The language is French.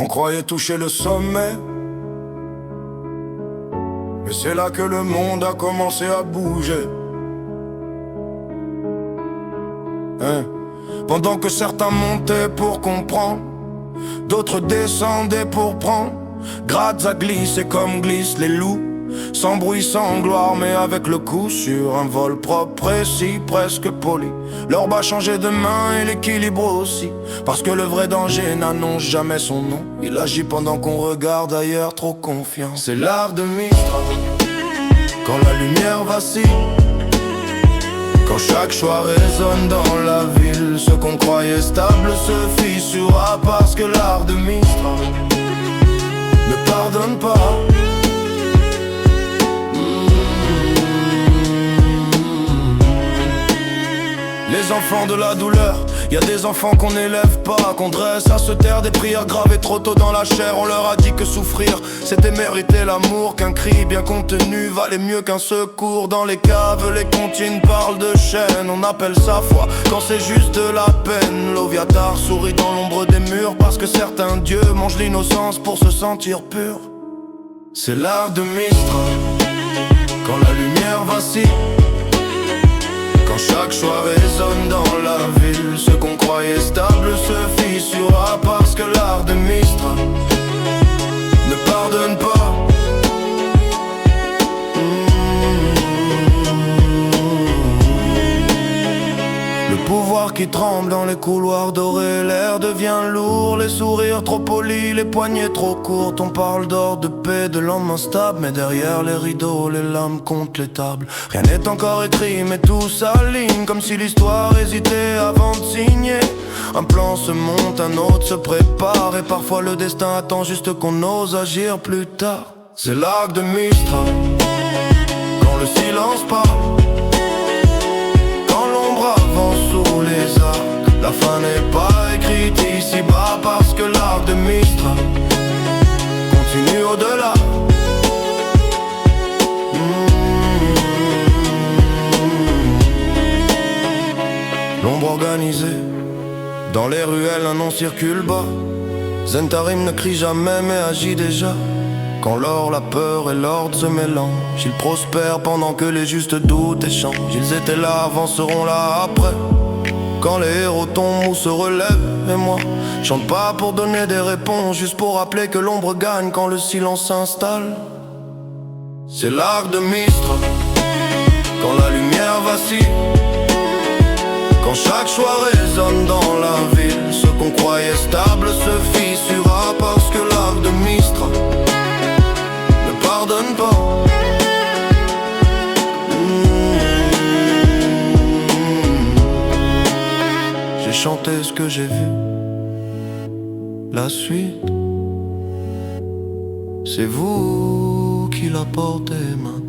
On croyait toucher le sommet, mais c'est là que le monde a commencé à bouger. Pendant que certains montaient pour comprendre, d'autres descendaient pour prendre. Grades à glisser comme glissent les loups, sans bruit, sans gloire, mais avec le coup sur un vol propre, précis, presque poli. L'orbe a changé de main et l'équilibre aussi, parce que le vrai danger n'annonce jamais son nom. Il agit pendant qu'on regarde ailleurs, trop confiant. C'est l'art de Mistral, quand la lumière vacille, quand chaque choix résonne dans la ville. Ce qu'on croyait stable se fissura, parce que l'art de Mistral ne pardonne pas. Les enfants de la douleur, y a des enfants qu'on n'élève pas, qu'on dresse à se taire, des prières gravées trop tôt dans la chair. On leur a dit que souffrir, c'était mériter l'amour, qu'un cri bien contenu valait mieux qu'un secours. Dans les caves, les comptines parlent de chaîne, on appelle ça foi quand c'est juste de la peine. L'Oviatar sourit dans l'ombre des murs, parce que certains dieux mangent l'innocence pour se sentir pur. C'est l'art de Mistral, quand la lumière vacille, quand chaque choix résonne dans la ville. Ce qu'on croyait stable se fissura, parce que l'art de Mistral ne pardonne pas. Le pouvoir qui tremble dans les couloirs dorés, l'air devient lourd, les sourires trop polis, les poignets trop courtes. On parle d'or, de paix, de lendemain stable, mais derrière les rideaux, les lames comptent les tables. Rien n'est encore écrit, mais tout s'aligne, comme si l'histoire hésitait avant de signer. Un plan se monte, un autre se prépare, et parfois le destin attend juste qu'on ose agir plus tard. C'est l'arc de Mistral, quand le silence parle, quand l'ombre avance sous les arcs. La fin n'est pas écrite ici-bas, parce que l'arc de Mistral continue au-delà. L'ombre organisée, dans les ruelles un nom circule bas. Zentarim ne crie jamais mais agit déjà. Quand l'or, la peur et l'ordre se mélangent, ils prospèrent pendant que les justes doutes échangent. Ils étaient là avant, seront là après, quand les héros tombent ou se relèvent. Et moi, chante pas pour donner des réponses, juste pour rappeler que l'ombre gagne quand le silence s'installe. C'est l'arc de Mistral, quand la lumière vacille, quand chaque choix résonne dans la ville. Ce qu'on croyait stable se fissura, parce que l'arc de Mistral ne pardonne pas. J'ai chanté ce que j'ai vu, la suite, c'est vous qui la portez maintenant.